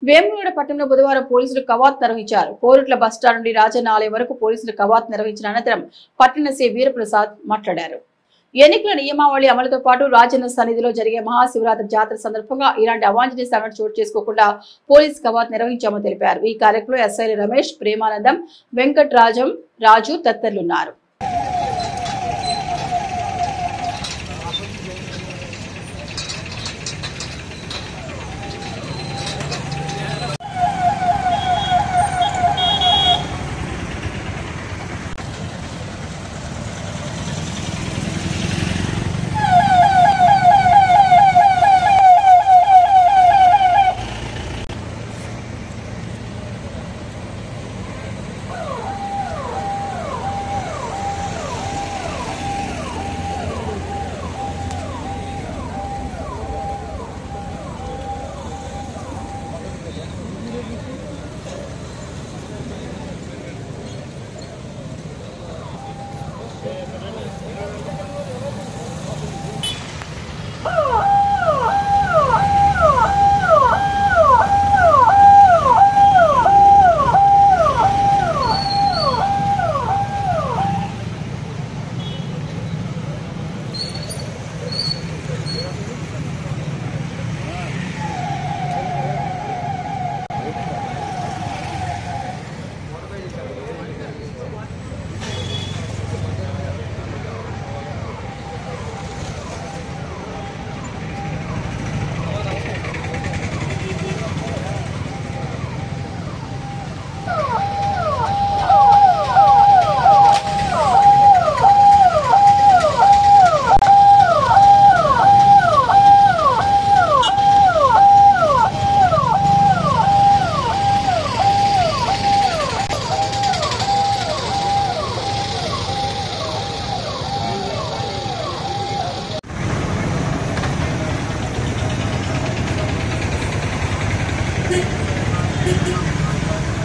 వేములవాడ పట్టణంలో బుధవారం పోలీసులు కవాతు నిర్వహించారు. కోరుట్ల బస్టాండ్ నుండి రాజన్న ఆలయం వరకు పోలీసులు కవాతు నిర్వహించిన అనంతరం పట్టణ సి వీరప్రసాద్ మాట్లాడారు. ఎన్నికల నియమావళి అమలుతో పాటు రాజన్న సన్నిధిలో జరిగే మహాశివరాత్రి జాతర సందర్భంగా ఇలాంటి అవాంఛనీయ సంఘటన చోటు చేసుకోకుండా పోలీస్ కవాతు నిర్వహించామని తెలిపారు. ఈ కార్యక్రమంలో ఎస్ఐ రమేష్, ప్రేమానందం, వెంకట్రాజం, రాజు తదితరులున్నారు.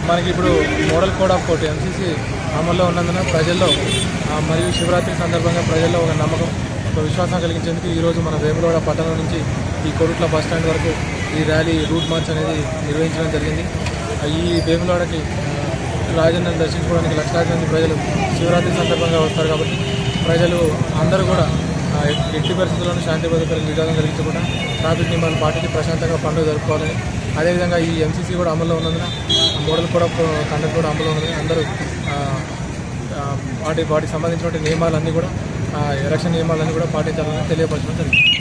మనకి ఇప్పుడు model code of court MCC అమల్లో ఉన్నందున ప్రజల్లో మరియు శివరాత్రి సందర్భంగా ప్రజల్లో ఒక నమ్మకం, ఒక విశ్వాసం కలిగించేందుకు ఈరోజు మన వేములవాడ పట్టణం నుంచి ఈ కోరుట్ల బస్టాండ్ వరకు ఈ ర్యాలీ రూట్ మార్చ్ అనేది నిర్వహించడం జరిగింది. ఈ వేములవాడకి రాజన్నను దర్శించుకోవడానికి లక్షలాది మంది ప్రజలు శివరాత్రి సందర్భంగా వస్తారు కాబట్టి ప్రజలు అందరూ కూడా ఎట్టి పరిస్థితుల్లోనూ శాంతి భద్రతలకు విఘాతం కలిగించకుండా ట్రాఫిక్ నియమాలు పాటించి ప్రశాంతంగా పండుగ జరుపుకోవాలని, అదేవిధంగా ఈ ఎంసీసీ కూడా అమల్లో ఉన్నందున మోడల్ కోడ్ ఆఫ్ కండక్ట్ కూడా అమల్లో ఉన్నందున అందరూ వాటికి సంబంధించిన నియమాలన్నీ కూడా ఎలక్షన్ నియమాలన్నీ కూడా పాటించాలని తెలియపరచడం జరిగింది.